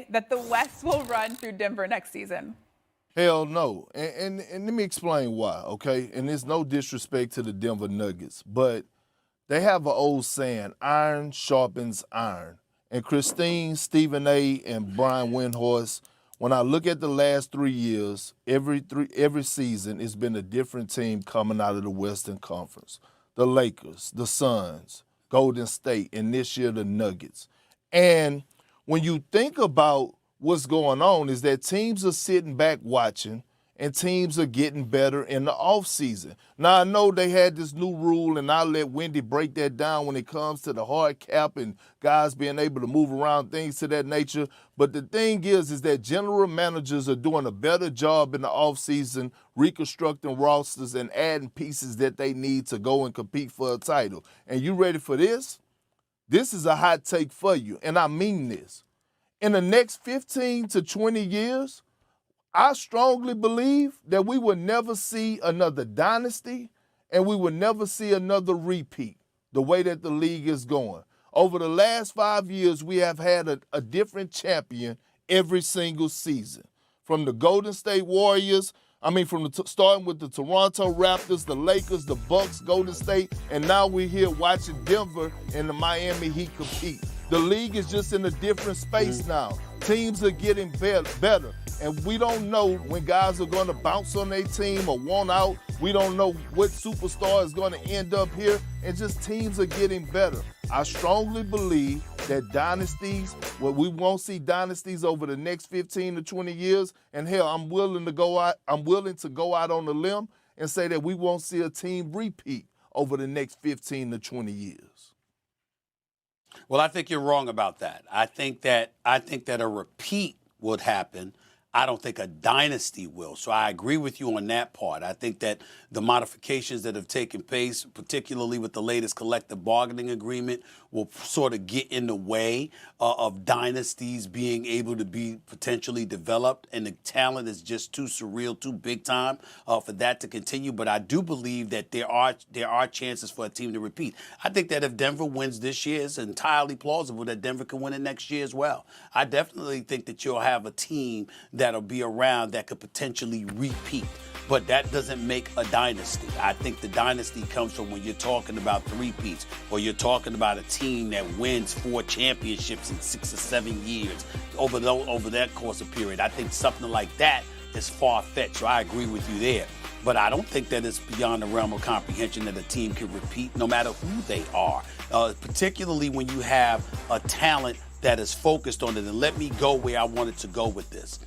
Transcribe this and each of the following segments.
that the West will run through Denver next season? Hell no. And let me explain why, okay? And there's no disrespect to the Denver Nuggets, but they have an old saying, iron sharpens iron. And Christine, Stephen A., and Brian Windhorst, when I look at the last 3 years, every season, it's been a different team coming out of the Western Conference. The Lakers, the Suns, Golden State, and this year the Nuggets. And when you think about what's going on is that teams are sitting back watching and teams are getting better in the offseason. Now, I know they had this new rule, and I'll let Wendy break that down when it comes to the hard cap and guys being able to move around, things to that nature. But the thing is that general managers are doing a better job in the offseason reconstructing rosters and adding pieces that they need to go and compete for a title. And you ready for this? This is a hot take for you, and I mean this. In the next 15 to 20 years, I strongly believe that we will never see another dynasty and we will never see another repeat the way that the league is going. Over the last 5 years, we have had a different champion every single season. From the Golden State Warriors, starting with the Toronto Raptors, the Lakers, the Bucks, Golden State, and now we're here watching Denver and the Miami Heat compete. The league is just in a different space now. Teams are getting better. And we don't know when guys are going to bounce on their team or want out. We don't know what superstar is going to end up here. And just teams are getting better. I strongly believe that dynasties, we won't see dynasties over the next 15 to 20 years. And hell, I'm willing to go out on a limb and say that we won't see a team repeat over the next 15 to 20 years. Well, I think you're wrong about that. I think that a repeat would happen. I don't think a dynasty will. So I agree with you on that part. I think that the modifications that have taken place, particularly with the latest collective bargaining agreement, will sort of get in the way of dynasties being able to be potentially developed. And the talent is just too surreal, too big time for that to continue. But I do believe that there are chances for a team to repeat. I think that if Denver wins this year, it's entirely plausible that Denver can win it next year as well. I definitely think that you'll have a team that'll be around that could potentially repeat. But that doesn't make a dynasty. I think the dynasty comes from when you're talking about three-peats or you're talking about a team that wins 4 championships in 6 or 7 years over that course of period. I think something like that is far-fetched. So I agree with you there. But I don't think that it's beyond the realm of comprehension that a team can repeat no matter who they are, particularly when you have a talent that is focused on it. And let me go where I wanted to go with this.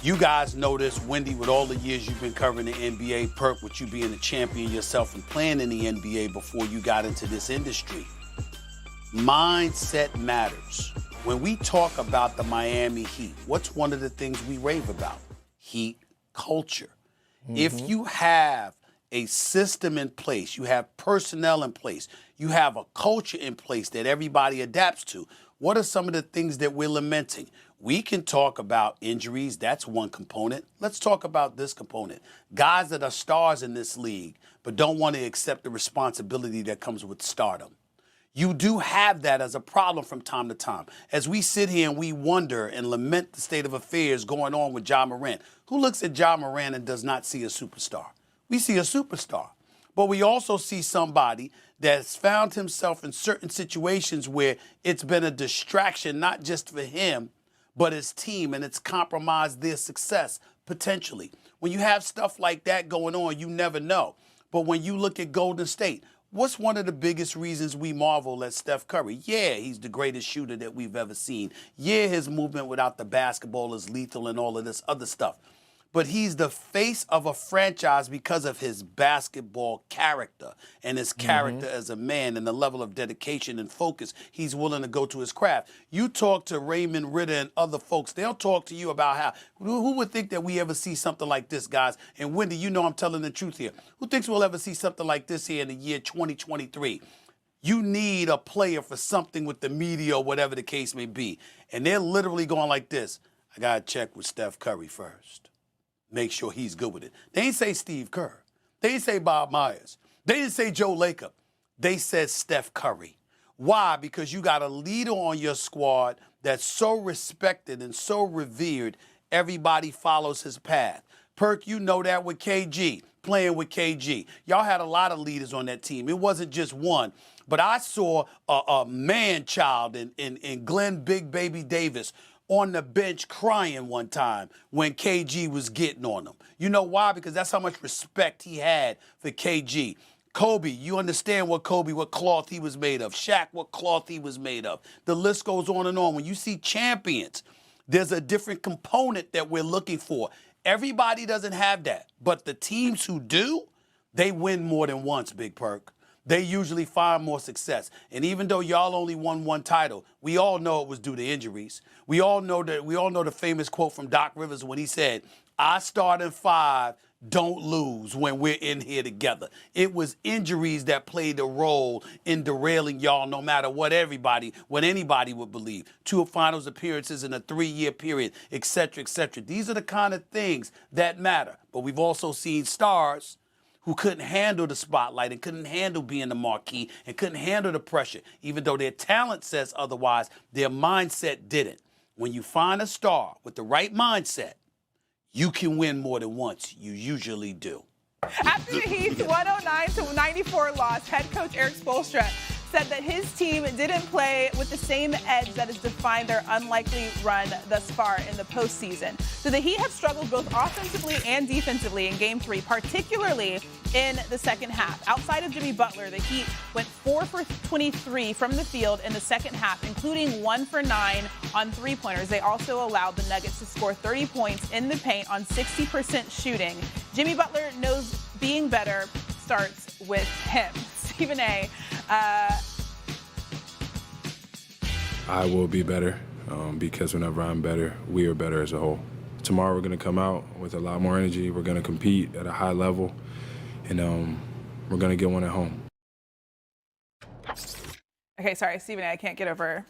You guys know this, Wendy, with all the years you've been covering the NBA, Perk, with you being a champion yourself and playing in the NBA before you got into this industry. Mindset matters. When we talk about the Miami Heat, what's one of the things we rave about? Heat culture. Mm-hmm. If you have a system in place, you have personnel in place, you have a culture in place that everybody adapts to, what are some of the things that we're lamenting? We can talk about injuries. That's one component. Let's talk about this component. Guys that are stars in this league but don't want to accept the responsibility that comes with stardom. You do have that as a problem from time to time. As we sit here and we wonder and lament the state of affairs going on with Ja Morant, who looks at Ja Morant and does not see a superstar? We see a superstar. But we also see somebody that's found himself in certain situations where it's been a distraction, not just for him, but his team, and it's compromised their success potentially. When you have stuff like that going on, you never know. But when you look at Golden State, what's one of the biggest reasons we marvel at Steph Curry? Yeah, he's the greatest shooter that we've ever seen. Yeah, his movement without the basketball is lethal and all of this other stuff. But he's the face of a franchise because of his basketball character and his character as a man and the level of dedication and focus he's willing to go to his craft. You talk to Raymond Ritter and other folks, they'll talk to you about how, who would think that we ever see something like this, guys? And Wendy, you know I'm telling the truth here. Who thinks we'll ever see something like this here in the year 2023? You need a player for something with the media or whatever the case may be. And they're literally going like this. I got to check with Steph Curry first. Make sure he's good with it. They didn't say Steve Kerr. They didn't say Bob Myers. They didn't say Joe Lacob. They said Steph Curry. Why? Because you got a leader on your squad that's so respected and so revered, everybody follows his path. Perk, you know that with KG, playing with KG. Y'all had a lot of leaders on that team. It wasn't just one. But I saw a man-child in Glenn Big Baby Davis on the bench crying one time when KG was getting on him. You know why? Because that's how much respect he had for KG. Kobe, you understand what cloth he was made of. Shaq, what cloth he was made of. The list goes on and on. When you see champions, there's a different component that we're looking for. Everybody doesn't have that, but the teams who do, they win more than once, Big Perk. They usually find more success. And even though y'all only won one title, we all know it was due to injuries. We all know the famous quote from Doc Rivers when he said, "I start in 5, don't lose when we're in here together." It was injuries that played a role in derailing y'all no matter what anybody would believe. 2 finals appearances in a 3-year period, et cetera, et cetera. These are the kind of things that matter. But we've also seen stars who couldn't handle the spotlight and couldn't handle being the marquee and couldn't handle the pressure. Even though their talent says otherwise, their mindset didn't. When you find a star with the right mindset, you can win more than once. You usually do. After the Heat's 109-94 loss, head coach Eric Spoelstra said that his team didn't play with the same edge that has defined their unlikely run thus far in the postseason. So the Heat have struggled both offensively and defensively in Game 3, particularly in the second half. Outside of Jimmy Butler, the Heat went 4 for 23 from the field in the second half, including 1 for 9 on three-pointers. They also allowed the Nuggets to score 30 points in the paint on 60% shooting. Jimmy Butler knows being better starts with him. Stephen A. I will be better because whenever I'm better, we are better as a whole. Tomorrow we're going to come out with a lot more energy. We're going to compete at a high level, and we're going to get one at home. Okay, sorry, Stephen A. I can't get over